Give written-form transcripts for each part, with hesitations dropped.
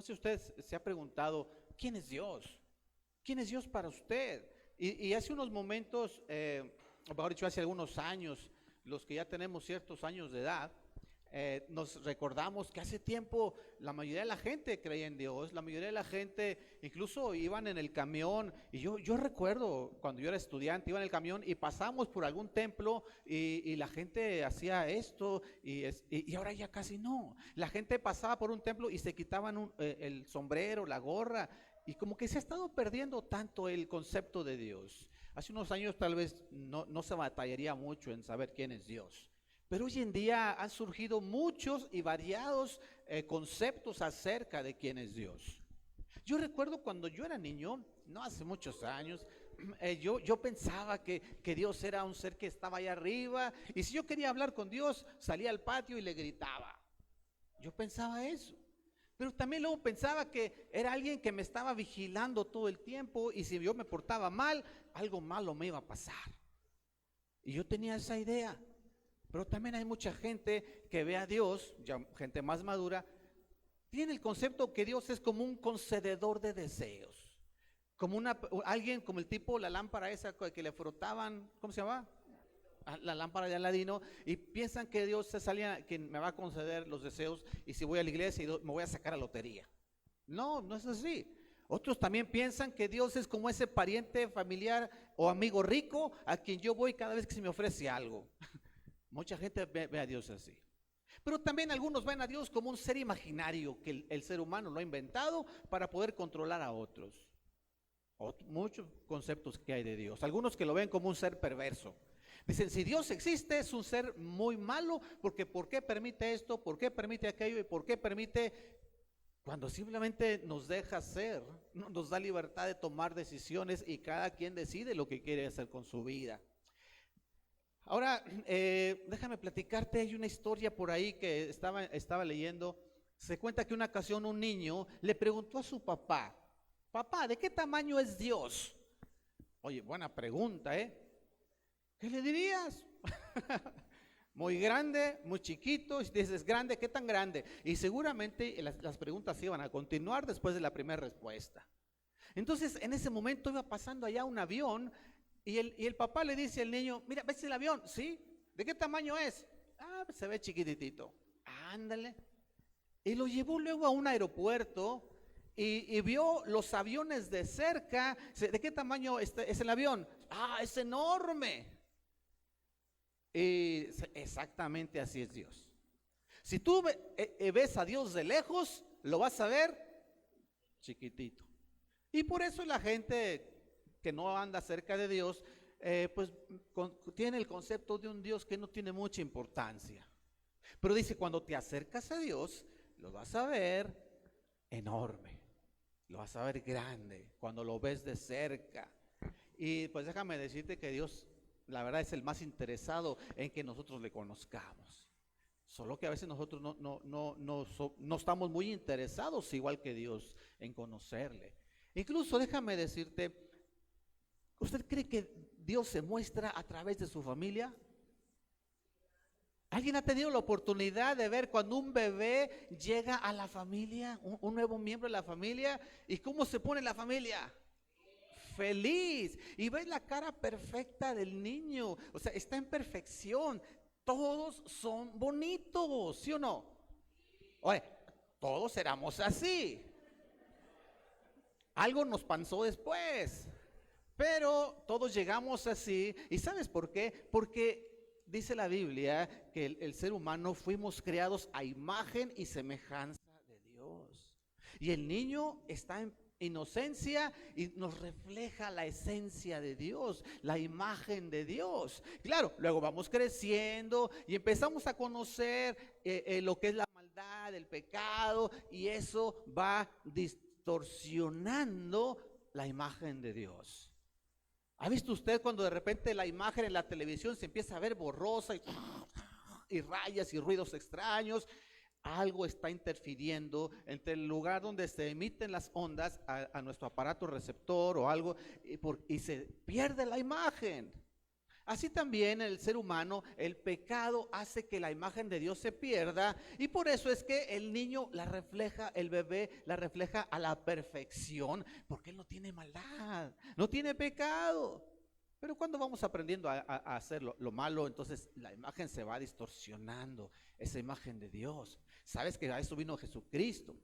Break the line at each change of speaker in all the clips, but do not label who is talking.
No sé si usted se ha preguntado, ¿quién es Dios? ¿Quién es Dios para usted? Y hace unos momentos, o mejor dicho, hace algunos años, los que ya tenemos ciertos años de edad, nos recordamos que hace tiempo la mayoría de la gente creía en Dios, la mayoría de la gente incluso iban en el camión, y yo recuerdo cuando yo era estudiante, iba en el camión y pasamos por algún templo y la gente hacía esto y ahora ya casi no. La gente pasaba por un templo y se quitaban el sombrero, la gorra, y como que se ha estado perdiendo tanto el concepto de Dios. Hace unos años tal vez no se batallaría mucho en saber quién es Dios. Pero hoy en día han surgido muchos y variados conceptos acerca de quién es Dios. Yo recuerdo cuando yo era niño, no hace muchos años, yo pensaba que Dios era un ser que estaba allá arriba, y si yo quería hablar con Dios, salía al patio y le gritaba. Yo pensaba eso. Pero también luego pensaba que era alguien que me estaba vigilando todo el tiempo, y si yo me portaba mal, algo malo me iba a pasar. Y yo tenía esa idea. Pero también hay mucha gente que ve a Dios, ya gente más madura, tiene el concepto que Dios es como un concededor de deseos, como alguien como el tipo, la lámpara esa que le frotaban, ¿cómo se llama? La lámpara de Aladino, y piensan que Dios es alguien que me va a conceder los deseos, y si voy a la iglesia me voy a sacar a lotería. No, no es así. Otros también piensan que Dios es como ese pariente familiar o amigo rico a quien yo voy cada vez que se me ofrece algo. Mucha gente ve a Dios así. Pero también algunos ven a Dios como un ser imaginario que el ser humano lo ha inventado para poder controlar a otros. Muchos conceptos que hay de Dios. Algunos que lo ven como un ser perverso. Dicen, si Dios existe, es un ser muy malo, porque ¿por qué permite esto? ¿Por qué permite aquello? ¿Y por qué permite? Cuando simplemente nos deja ser, nos da libertad de tomar decisiones y cada quien decide lo que quiere hacer con su vida. Ahora, déjame platicarte, hay una historia por ahí que estaba leyendo. Se cuenta que una ocasión un niño le preguntó a su papá, papá, ¿de qué tamaño es Dios? Oye, buena pregunta, ¿eh? ¿Qué le dirías? Muy grande, muy chiquito. Y si dices grande, ¿qué tan grande? Y seguramente las preguntas iban a continuar después de la primera respuesta. Entonces, en ese momento iba pasando allá un avión. Y el papá le dice al niño, mira, ¿ves el avión? ¿Sí? ¿De qué tamaño es? Ah, se ve chiquitito. Ándale. Y lo llevó luego a un aeropuerto y vio los aviones de cerca. ¿De qué tamaño es el avión? Ah, es enorme. Y exactamente así es Dios. Si tú ves a Dios de lejos, lo vas a ver chiquitito. Y por eso la gente que no anda cerca de Dios, pues tiene el concepto de un Dios que no tiene mucha importancia. Pero dice, cuando te acercas a Dios, lo vas a ver enorme, lo vas a ver grande, cuando lo ves de cerca. Y pues déjame decirte que Dios, la verdad, es el más interesado en que nosotros le conozcamos. Solo que a veces nosotros no estamos muy interesados, igual que Dios, en conocerle. Incluso déjame decirte, ¿usted cree que Dios se muestra a través de su familia? ¿Alguien ha tenido la oportunidad de ver cuando un bebé llega a la familia, un nuevo miembro de la familia, y cómo se pone la familia? Feliz. Y ves la cara perfecta del niño, o sea, está en perfección. Todos son bonitos, ¿sí o no? Oye, todos éramos así. Algo nos pasó después, pero todos llegamos así. ¿Y sabes por qué? Porque dice la Biblia que el ser humano fuimos creados a imagen y semejanza de Dios. Y el niño está en inocencia y nos refleja la esencia de Dios, la imagen de Dios. Claro, luego vamos creciendo y empezamos a conocer lo que es la maldad, el pecado, y eso va distorsionando la imagen de Dios. ¿Ha visto usted cuando de repente la imagen en la televisión se empieza a ver borrosa y rayas y ruidos extraños? Algo está interfiriendo entre el lugar donde se emiten las ondas a nuestro aparato receptor o algo, y se pierde la imagen. Así también el ser humano, el pecado hace que la imagen de Dios se pierda, y por eso es que el niño la refleja, el bebé la refleja a la perfección, porque él no tiene maldad, no tiene pecado. Pero cuando vamos aprendiendo a hacer lo malo, entonces la imagen se va distorsionando, esa imagen de Dios. Sabes que a eso vino Jesucristo,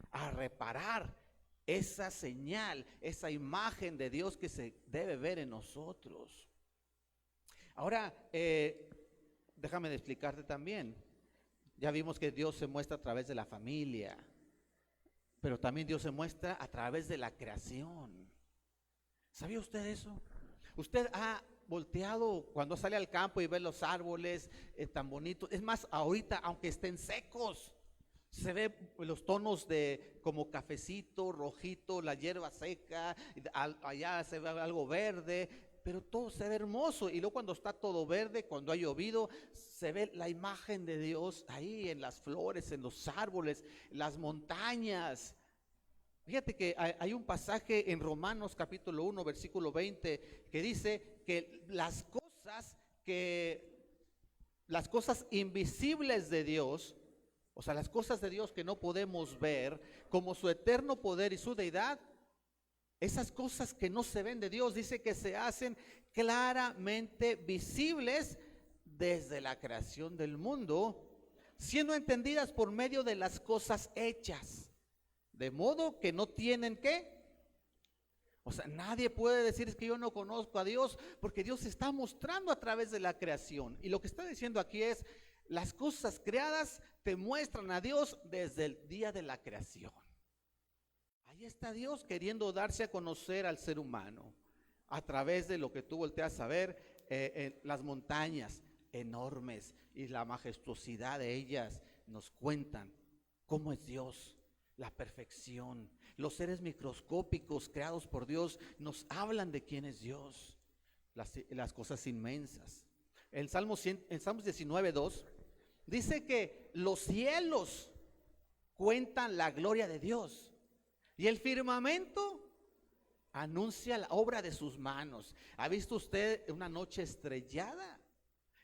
a reparar esa señal, esa imagen de Dios que se debe ver en nosotros. Ahora, déjame explicarte también. Ya vimos que Dios se muestra a través de la familia, pero también Dios se muestra a través de la creación. ¿Sabía usted eso? Usted ha volteado cuando sale al campo y ve los árboles tan bonitos. Es más, ahorita, aunque estén secos, se ve los tonos de como cafecito, rojito, la hierba seca, allá se ve algo verde, pero todo se ve hermoso. Y luego cuando está todo verde, cuando ha llovido, se ve la imagen de Dios ahí en las flores, en los árboles, las montañas. Fíjate que hay un pasaje en Romanos capítulo 1, versículo 20, que dice que las cosas invisibles de Dios, o sea, las cosas de Dios que no podemos ver, como su eterno poder y su deidad, esas cosas que no se ven de Dios, dice que se hacen claramente visibles desde la creación del mundo, siendo entendidas por medio de las cosas hechas. De modo que no tienen ¿qué? O sea, nadie puede decir es que yo no conozco a Dios, porque Dios se está mostrando a través de la creación. Y lo que está diciendo aquí es, las cosas creadas te muestran a Dios desde el día de la creación. Ahí está Dios queriendo darse a conocer al ser humano a través de lo que tú volteas a ver, las montañas enormes y la majestuosidad de ellas nos cuentan cómo es Dios. La perfección, los seres microscópicos creados por Dios nos hablan de quién es Dios, las cosas inmensas. En Salmos 19:2 dice que los cielos cuentan la gloria de Dios y el firmamento anuncia la obra de sus manos. ¿Ha visto usted una noche estrellada?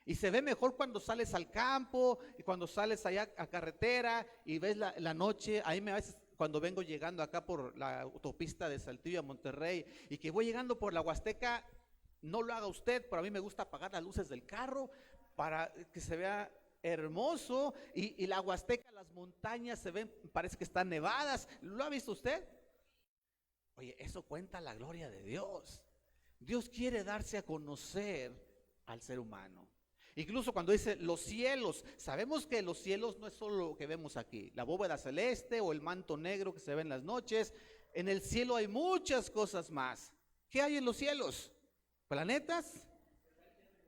Y se ve mejor cuando sales al campo y cuando sales allá a carretera y ves la noche. A veces cuando vengo llegando acá por la autopista de Saltillo a Monterrey y que voy llegando por la Huasteca, no lo haga usted, pero a mí me gusta apagar las luces del carro para que se vea hermoso. Y la Huasteca, las montañas se ven, parece que están nevadas. ¿Lo ha visto usted? Oye, eso cuenta la gloria de Dios. Dios quiere darse a conocer al ser humano. Incluso cuando dice los cielos, sabemos que los cielos no es solo lo que vemos aquí, la bóveda celeste o el manto negro que se ve en las noches. En el cielo hay muchas cosas más. ¿Qué hay en los cielos? Planetas,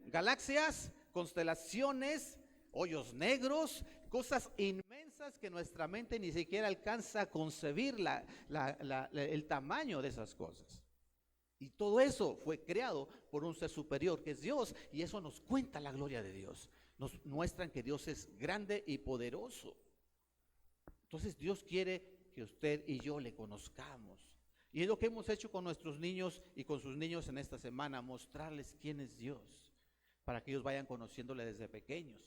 galaxias, constelaciones, hoyos negros, cosas inmensas que nuestra mente ni siquiera alcanza a concebir el tamaño de esas cosas. Y todo eso fue creado por un ser superior que es Dios, y eso nos cuenta la gloria de Dios. Nos muestran que Dios es grande y poderoso. Entonces Dios quiere que usted y yo le conozcamos. Y es lo que hemos hecho con nuestros niños y con sus niños en esta semana, mostrarles quién es Dios, para que ellos vayan conociéndole desde pequeños.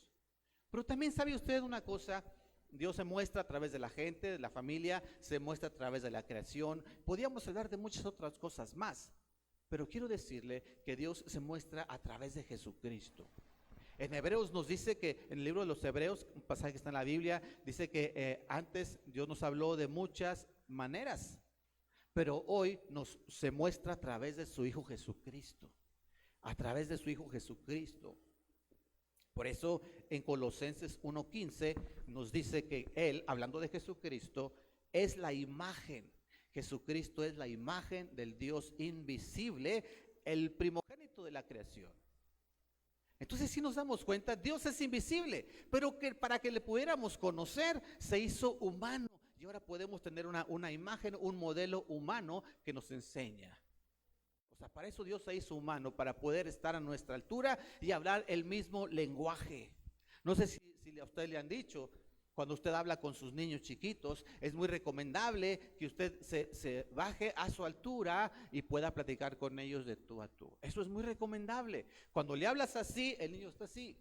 Pero también sabe usted una cosa, Dios se muestra a través de la gente, de la familia, se muestra a través de la creación. Podríamos hablar de muchas otras cosas más, pero quiero decirle que Dios se muestra a través de Jesucristo. En Hebreos nos dice que, en el libro de los Hebreos, un pasaje que está en la Biblia, dice que antes Dios nos habló de muchas maneras, pero hoy se muestra a través de su Hijo Jesucristo. A través de su Hijo Jesucristo. Por eso en Colosenses 1:15 nos dice que Él, hablando de Jesucristo, es la imagen. Jesucristo es la imagen del Dios invisible, el primogénito de la creación. Entonces si nos damos cuenta, Dios es invisible, pero que para que le pudiéramos conocer, se hizo humano. Y ahora podemos tener una imagen, un modelo humano que nos enseña. O sea, para eso Dios se hizo humano, para poder estar a nuestra altura y hablar el mismo lenguaje. No sé si a usted le han dicho, Cuando usted habla con sus niños chiquitos, es muy recomendable que usted se baje a su altura y pueda platicar con ellos de tú a tú. Eso es muy recomendable. Cuando le hablas así, el niño está así.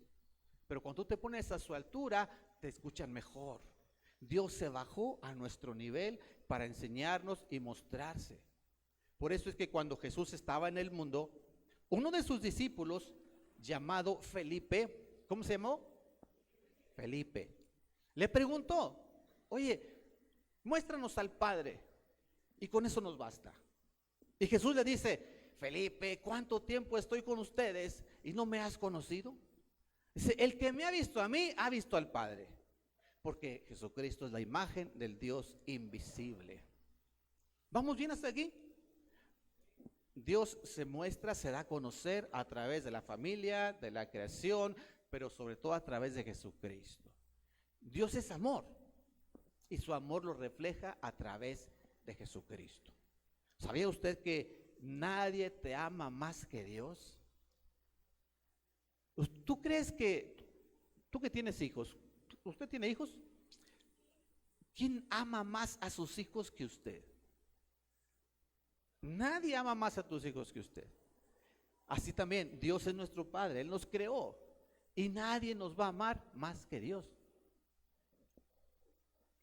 Pero cuando tú te pones a su altura, te escuchan mejor. Dios se bajó a nuestro nivel para enseñarnos y mostrarse. Por eso es que cuando Jesús estaba en el mundo, uno de sus discípulos, llamado Felipe, ¿cómo se llamó? Felipe. Le preguntó, oye, muéstranos al Padre y con eso nos basta. Y Jesús le dice, Felipe, ¿cuánto tiempo estoy con ustedes y no me has conocido? Dice, el que me ha visto a mí, ha visto al Padre. Porque Jesucristo es la imagen del Dios invisible. ¿Vamos bien hasta aquí? Dios se muestra, se da a conocer a través de la familia, de la creación, pero sobre todo a través de Jesucristo. Dios es amor y su amor lo refleja a través de Jesucristo. ¿Sabía usted que nadie te ama más que Dios? ¿Tú crees que, tú que tienes hijos, usted tiene hijos? ¿Quién ama más a sus hijos que usted? Nadie ama más a tus hijos que usted. Así también, Dios es nuestro Padre, Él nos creó y nadie nos va a amar más que Dios.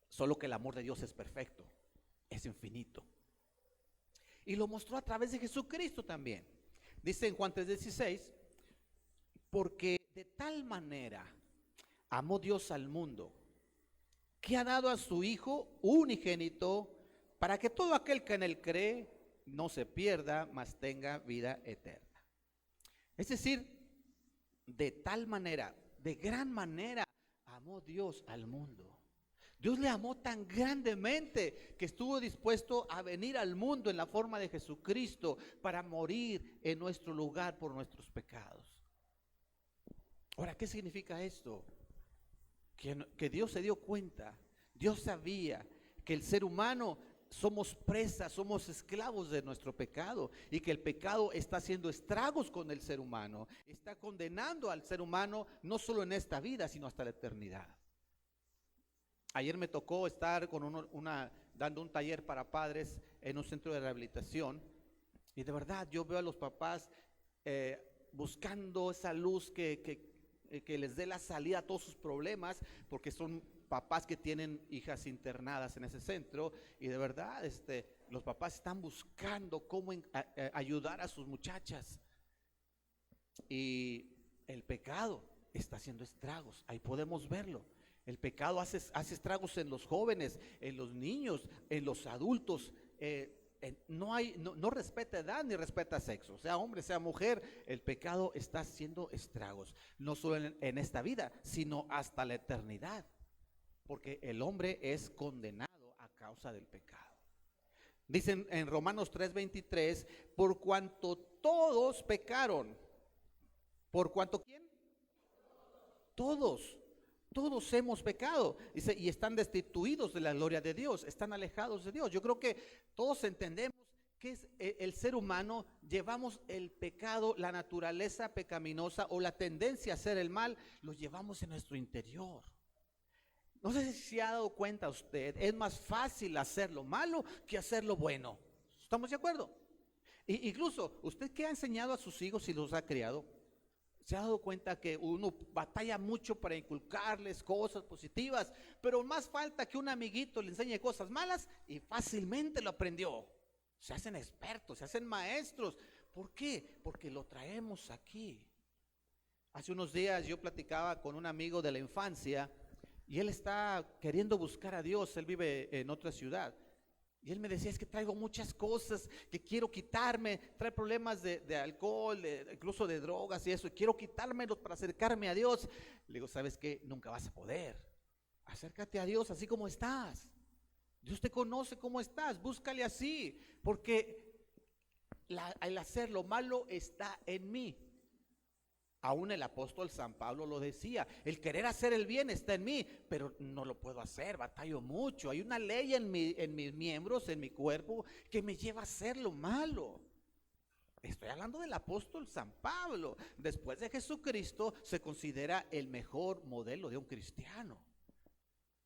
Solo que el amor de Dios es perfecto, es infinito. Y lo mostró a través de Jesucristo también. Dice en Juan 3:16, porque de tal manera amó Dios al mundo, que ha dado a su Hijo unigénito, para que todo aquel que en Él cree no se pierda, mas tenga vida eterna. Es decir, de tal manera, de gran manera, amó Dios al mundo. Dios le amó tan grandemente que estuvo dispuesto a venir al mundo en la forma de Jesucristo para morir en nuestro lugar por nuestros pecados. Ahora, ¿qué significa esto? Que Dios se dio cuenta, Dios sabía que el ser humano somos presas, somos esclavos de nuestro pecado y que el pecado está haciendo estragos con el ser humano, está condenando al ser humano no solo en esta vida, sino hasta la eternidad. Ayer me tocó estar con dando un taller para padres en un centro de rehabilitación y de verdad yo veo a los papás buscando esa luz que les dé la salida a todos sus problemas, porque son papás que tienen hijas internadas en ese centro y de verdad los papás están buscando cómo ayudar a sus muchachas y el pecado está haciendo estragos, ahí podemos verlo. El pecado hace estragos en los jóvenes, en los niños, en los adultos. No respeta edad ni respeta sexo, sea hombre, sea mujer. El pecado está haciendo estragos, no solo en esta vida, sino hasta la eternidad, porque el hombre es condenado a causa del pecado. Dicen en Romanos 3:23, por cuanto todos pecaron. ¿Por cuanto quién? Todos hemos pecado, dice, y están destituidos de la gloria de Dios, están alejados de Dios. Yo creo que todos entendemos que es el ser humano, llevamos el pecado, la naturaleza pecaminosa o la tendencia a hacer el mal, lo llevamos en nuestro interior. No sé si se ha dado cuenta usted, es más fácil hacer lo malo que hacer lo bueno. ¿Estamos de acuerdo? Incluso, ¿usted qué ha enseñado a sus hijos y los ha criado? ¿Se ha dado cuenta que uno batalla mucho para inculcarles cosas positivas, pero más falta que un amiguito le enseñe cosas malas y fácilmente lo aprendió? Se hacen expertos, se hacen maestros. ¿Por qué? Porque lo traemos aquí. Hace unos días yo platicaba con un amigo de la infancia y él está queriendo buscar a Dios. Él vive en otra ciudad. Y él me decía, es que traigo muchas cosas que quiero quitarme, trae problemas de alcohol, incluso de drogas y eso, y quiero quitármelos para acercarme a Dios. Le digo, ¿sabes qué? Nunca vas a poder. Acércate a Dios así como estás. Dios te conoce como estás, búscale así, porque el hacer lo malo está en mí. Aún el apóstol San Pablo lo decía, el querer hacer el bien está en mí, pero no lo puedo hacer, batallo mucho. Hay una ley en mis miembros, en mi cuerpo, que me lleva a hacer lo malo. Estoy hablando del apóstol San Pablo. Después de Jesucristo se considera el mejor modelo de un cristiano.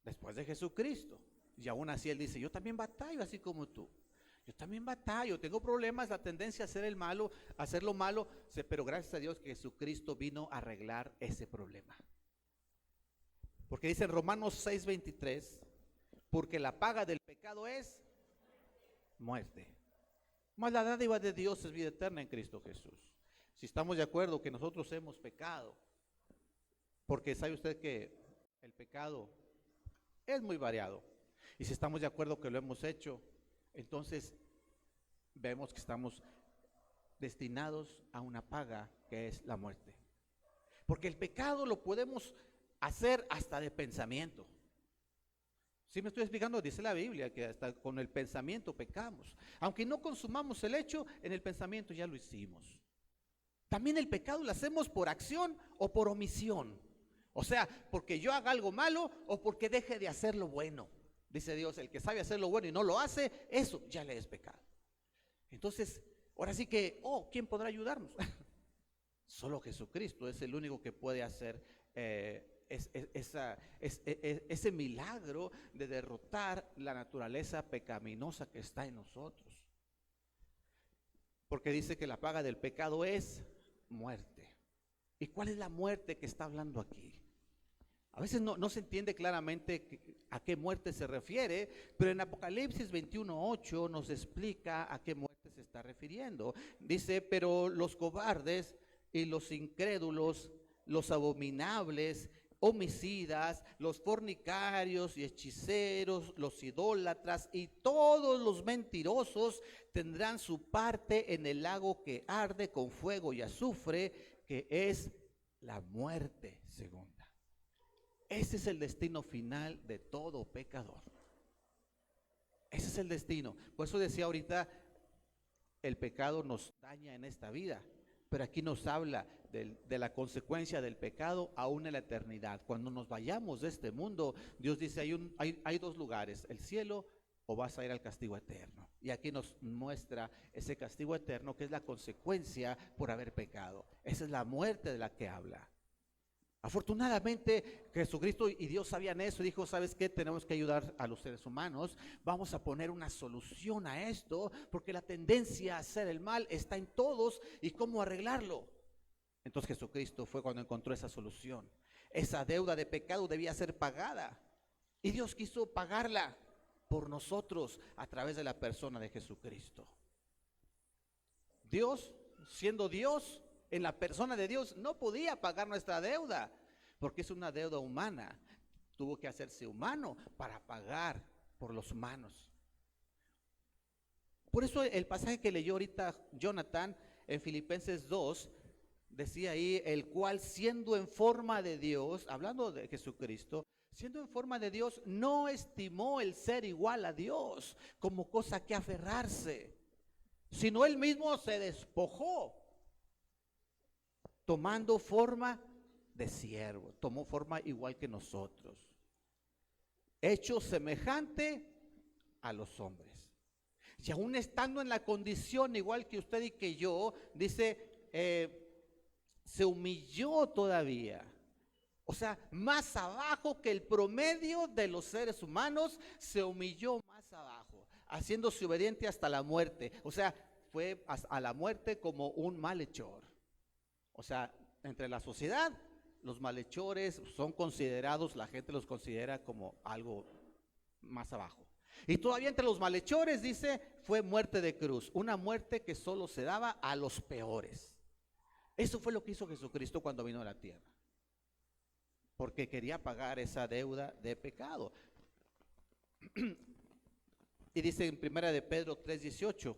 después de Jesucristo. Y aún así él dice, yo también batallo así como tú. Yo también batallo, tengo problemas, la tendencia a hacer el malo, a hacer lo malo, pero gracias a Dios que Jesucristo vino a arreglar ese problema. Porque dice en Romanos 6:23, porque la paga del pecado es muerte. Mas la dádiva de Dios es vida eterna en Cristo Jesús. Si estamos de acuerdo que nosotros hemos pecado, porque sabe usted que el pecado es muy variado. Y si estamos de acuerdo que lo hemos hecho, entonces vemos que estamos destinados a una paga que es la muerte. Porque el pecado lo podemos hacer hasta de pensamiento. ¿Sí me estoy explicando? Dice la Biblia que hasta con el pensamiento pecamos. Aunque no consumamos el hecho, en el pensamiento ya lo hicimos. También el pecado lo hacemos por acción o por omisión. O sea, porque yo haga algo malo o porque deje de hacer lo bueno. Dice Dios, el que sabe hacer lo bueno y no lo hace, eso ya le es pecado. Entonces, ahora sí que, ¿quién podrá ayudarnos? Solo Jesucristo es el único que puede hacer ese milagro de derrotar la naturaleza pecaminosa que está en nosotros. Porque dice que la paga del pecado es muerte. ¿Y cuál es la muerte que está hablando aquí? A veces no se entiende claramente a qué muerte se refiere, pero en Apocalipsis 21:8 nos explica a qué muerte se está refiriendo. Dice, pero los cobardes y los incrédulos, los abominables, homicidas, los fornicarios y hechiceros, los idólatras y todos los mentirosos tendrán su parte en el lago que arde con fuego y azufre, que es la muerte segunda. Ese es el destino final de todo pecador. Ese es el destino. Por eso decía ahorita, el pecado nos daña en esta vida, pero aquí nos habla de la consecuencia del pecado aún en la eternidad. Cuando nos vayamos de este mundo, Dios dice, hay dos lugares, el cielo o vas a ir al castigo eterno. Y aquí nos muestra ese castigo eterno que es la consecuencia por haber pecado. Esa es la muerte de la que habla. Afortunadamente Jesucristo y Dios sabían eso y dijo, ¿sabes qué? Tenemos que ayudar a los seres humanos, vamos a poner una solución a esto, porque la tendencia a hacer el mal está en todos y cómo arreglarlo. Entonces Jesucristo fue cuando encontró esa solución. Esa deuda de pecado debía ser pagada y Dios quiso pagarla por nosotros a través de la persona de Jesucristo. Dios, siendo Dios, en la persona de Dios, no podía pagar nuestra deuda, porque es una deuda humana. Tuvo que hacerse humano para pagar por los humanos. Por eso el pasaje que leyó ahorita Jonathan en Filipenses 2, decía ahí, el cual siendo en forma de Dios, hablando de Jesucristo, siendo en forma de Dios, no estimó el ser igual a Dios como cosa que aferrarse, sino él mismo se despojó, tomando forma de siervo, tomó forma igual que nosotros, hecho semejante a los hombres. Y aún estando en la condición igual que usted y que yo, dice, se humilló todavía. O sea, más abajo que el promedio de los seres humanos, se humilló más abajo, haciéndose obediente hasta la muerte. O sea, fue a la muerte como un malhechor. O sea, entre la sociedad, los malhechores son considerados, la gente los considera como algo más abajo. Y todavía entre los malhechores, dice, fue muerte de cruz, una muerte que solo se daba a los peores. Eso fue lo que hizo Jesucristo cuando vino a la tierra, porque quería pagar esa deuda de pecado. Y dice en 1 de Pedro 3:18,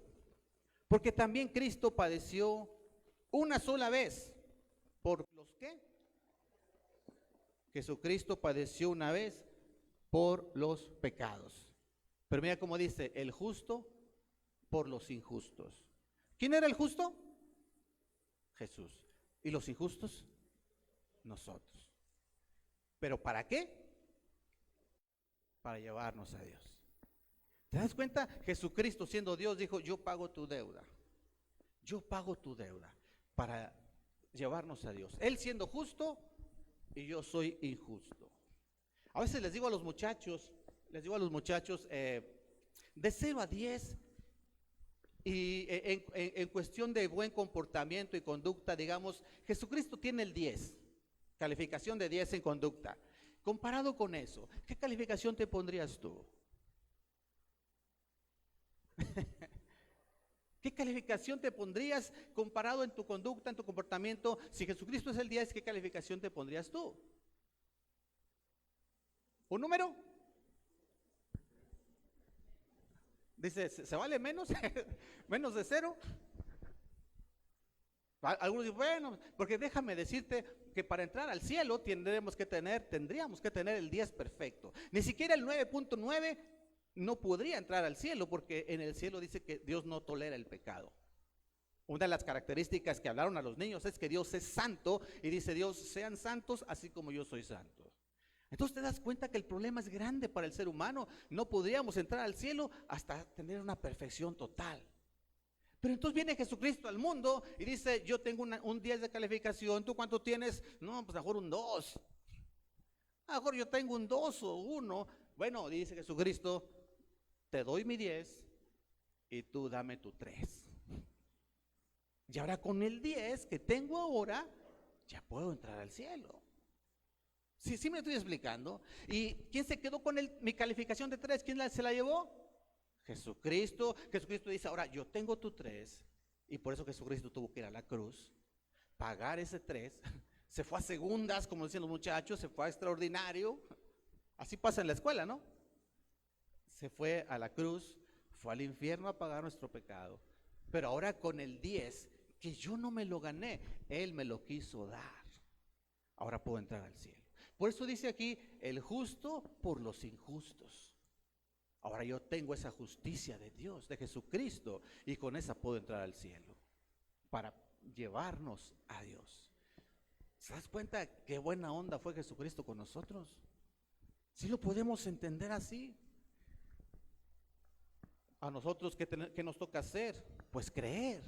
porque también Cristo padeció una sola vez por los que Jesucristo padeció una vez por los pecados. Pero mira cómo dice, el justo por los injustos. ¿Quién era el justo? Jesús. ¿Y los injustos? Nosotros. ¿Pero para qué? Para llevarnos a Dios. ¿Te das cuenta? Jesucristo siendo Dios dijo, yo pago tu deuda. Yo pago tu deuda para llevarnos a Dios. Él siendo justo y yo soy injusto. A veces les digo a los muchachos, de 0 a 10, y en cuestión de buen comportamiento y conducta, digamos, Jesucristo tiene el 10, calificación de 10 en conducta. Comparado con eso, ¿qué calificación te pondrías tú? ¿Qué calificación te pondrías comparado en tu conducta, en tu comportamiento? Si Jesucristo es el 10, ¿qué calificación te pondrías tú? ¿Un número? Dice, ¿se vale menos? ¿Menos de 0? Algunos dicen, bueno, porque déjame decirte que para entrar al cielo tendríamos que tener el 10 perfecto. Ni siquiera el 9.9 no podría entrar al cielo, porque en el cielo dice que Dios no tolera el pecado. Una de las características que hablaron a los niños es que Dios es santo, y dice Dios, sean santos así como yo soy santo. Entonces te das cuenta que el problema es grande para el ser humano. No podríamos entrar al cielo hasta tener una perfección total. Pero entonces viene Jesucristo al mundo y dice, yo tengo un 10 de calificación. ¿Tú cuánto tienes? No, pues a lo mejor un 2. A lo mejor yo tengo un 2 o 1. Bueno, dice Jesucristo, te doy mi 10 y tú dame tu 3. Y ahora con el 10 que tengo ahora, ya puedo entrar al cielo. Sí, me estoy explicando. ¿Y quién se quedó con mi calificación de 3? ¿Quién se la llevó? Jesucristo. Jesucristo dice, ahora yo tengo tu 3, y por eso Jesucristo tuvo que ir a la cruz, pagar ese 3, se fue a segundas, como decían los muchachos, se fue a extraordinario. Así pasa en la escuela, ¿no? Se fue a la cruz, fue al infierno a pagar nuestro pecado. Pero ahora con el 10, que yo no me lo gané, Él me lo quiso dar. Ahora puedo entrar al cielo. Por eso dice aquí, el justo por los injustos. Ahora yo tengo esa justicia de Dios, de Jesucristo, y con esa puedo entrar al cielo, para llevarnos a Dios. ¿Se das cuenta qué buena onda fue Jesucristo con nosotros? ¿Sí lo podemos entender así? A nosotros, ¿qué nos toca hacer? Pues creer.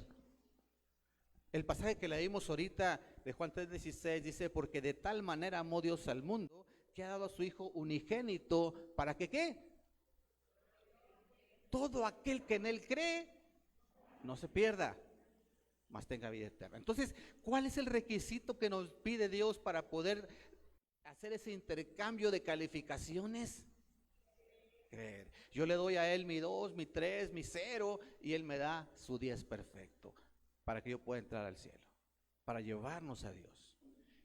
El pasaje que leímos ahorita de Juan 3:16 dice, porque de tal manera amó Dios al mundo, que ha dado a su Hijo unigénito, ¿para que qué? Todo aquel que en Él cree, no se pierda, mas tenga vida eterna. Entonces, ¿cuál es el requisito que nos pide Dios para poder hacer ese intercambio de calificaciones? Creer. Yo le doy a Él mi 2, mi 3, mi 0, y Él me da su 10 perfecto, para que yo pueda entrar al cielo, para llevarnos a Dios.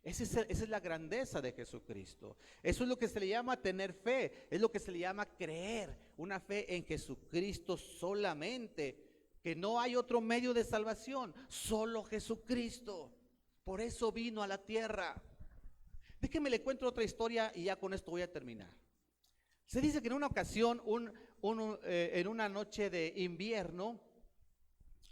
Esa es la grandeza de Jesucristo. Eso es lo que se le llama tener fe, es lo que se le llama creer, una fe en Jesucristo solamente, que no hay otro medio de salvación, solo Jesucristo. Por eso vino a la tierra. Déjeme le cuento otra historia y ya con esto voy a terminar. Se dice que en una ocasión, en una noche de invierno,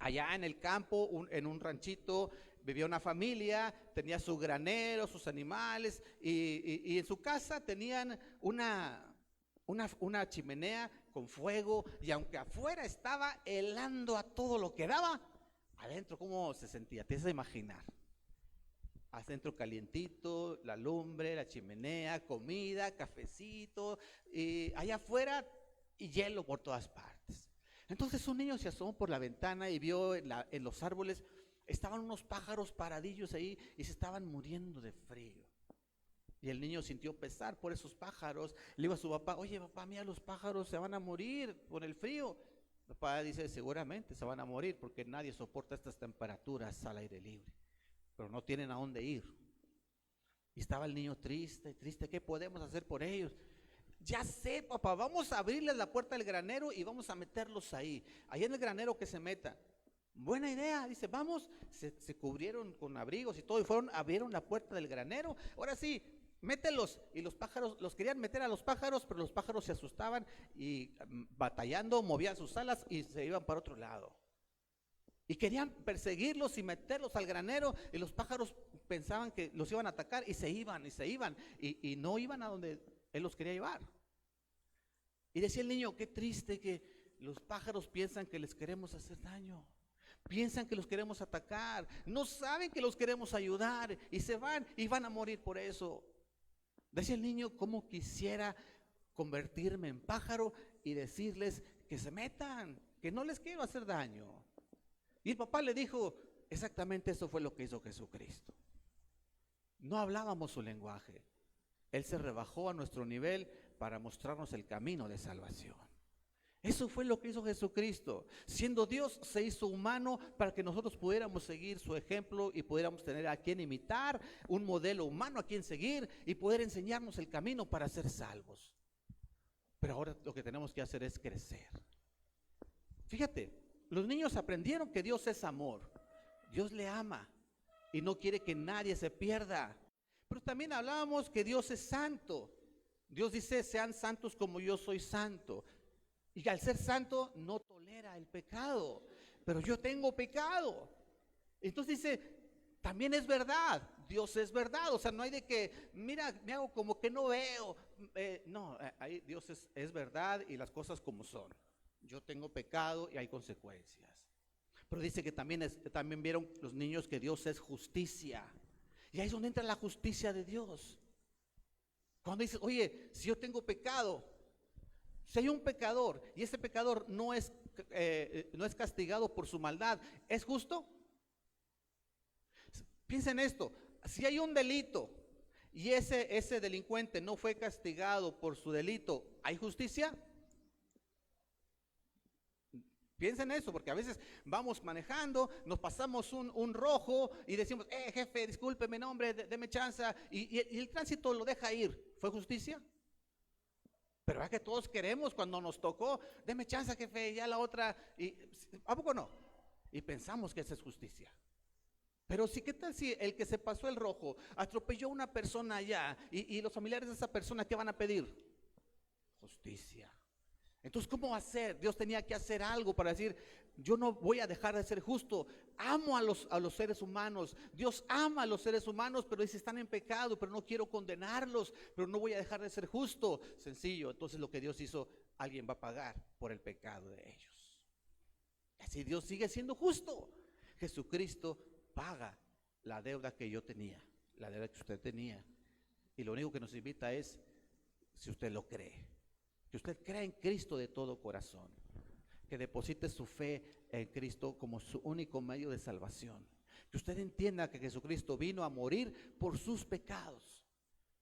allá en el campo, en un ranchito, vivía una familia, tenía su granero, sus animales, y en su casa tenían una chimenea con fuego, y aunque afuera estaba helando a todo lo que daba, adentro ¿cómo se sentía? Te vas a imaginar. Adentro calientito, la lumbre, la chimenea, comida, cafecito, y allá afuera y hielo por todas partes. Entonces un niño se asomó por la ventana y vio en los árboles, estaban unos pájaros paradillos ahí y se estaban muriendo de frío. Y el niño sintió pesar por esos pájaros. Le dijo a su papá, oye papá, mira, los pájaros se van a morir por el frío. El papá dice, seguramente se van a morir porque nadie soporta estas temperaturas al aire libre, pero no tienen a dónde ir. Y estaba el niño triste, ¿qué podemos hacer por ellos? Ya sé, papá, vamos a abrirles la puerta del granero y vamos a meterlos ahí en el granero que se metan. Buena idea, dice, vamos. Se cubrieron con abrigos y todo, y abrieron la puerta del granero. Ahora sí, mételos. Y los pájaros, los querían meter a los pájaros, pero los pájaros se asustaban y batallando, movían sus alas y se iban para otro lado. Y querían perseguirlos y meterlos al granero, y los pájaros pensaban que los iban a atacar y se iban, y no iban a donde Él los quería llevar. Y decía el niño, qué triste que los pájaros piensan que les queremos hacer daño, piensan que los queremos atacar, no saben que los queremos ayudar, y se van y van a morir por eso. Decía el niño, cómo quisiera convertirme en pájaro y decirles que se metan, que no les quiero hacer daño. Y el papá le dijo, exactamente eso fue lo que hizo Jesucristo. No hablábamos su lenguaje. Él se rebajó a nuestro nivel para mostrarnos el camino de salvación. Eso fue lo que hizo Jesucristo. Siendo Dios, se hizo humano para que nosotros pudiéramos seguir su ejemplo y pudiéramos tener a quien imitar, un modelo humano a quien seguir y poder enseñarnos el camino para ser salvos. Pero ahora lo que tenemos que hacer es crecer. Fíjate, los niños aprendieron que Dios es amor. Dios le ama y no quiere que nadie se pierda. Pero también hablábamos que Dios es santo. Dios dice, sean santos como yo soy santo. Y al ser santo no tolera el pecado. Pero yo tengo pecado. Entonces dice, también es verdad, Dios es verdad. O sea, no hay de que, mira, me hago como que no veo. Ahí Dios es verdad y las cosas como son. Yo tengo pecado y hay consecuencias. Pero dice que también vieron los niños que Dios es justicia. Y ahí es donde entra la justicia de Dios. Cuando dices, oye, si yo tengo pecado, si hay un pecador y ese pecador no es castigado por su maldad, ¿es justo? Piensa en esto, si hay un delito y ese delincuente no fue castigado por su delito, ¿hay justicia? Piensa en eso, porque a veces vamos manejando, nos pasamos un rojo y decimos, jefe, discúlpeme, no, hombre, deme chance, y el tránsito lo deja ir. ¿Fue justicia? Pero es que todos queremos cuando nos tocó, deme chance, jefe, ya la otra, ¿a poco no? Y pensamos que esa es justicia. Pero sí, ¿qué tal si el que se pasó el rojo atropelló a una persona allá y los familiares de esa persona, ¿qué van a pedir? Justicia. Entonces, ¿cómo hacer? Dios tenía que hacer algo para decir, yo no voy a dejar de ser justo. Amo a los seres humanos. Dios ama a los seres humanos, pero dice, están en pecado, pero no quiero condenarlos, pero no voy a dejar de ser justo. Sencillo. Entonces lo que Dios hizo, alguien va a pagar por el pecado de ellos. Así Dios sigue siendo justo. Jesucristo paga la deuda que yo tenía, la deuda que usted tenía. Y lo único que nos invita es, si usted lo cree, que usted crea en Cristo de todo corazón, que deposite su fe en Cristo como su único medio de salvación, que usted entienda que Jesucristo vino a morir por sus pecados,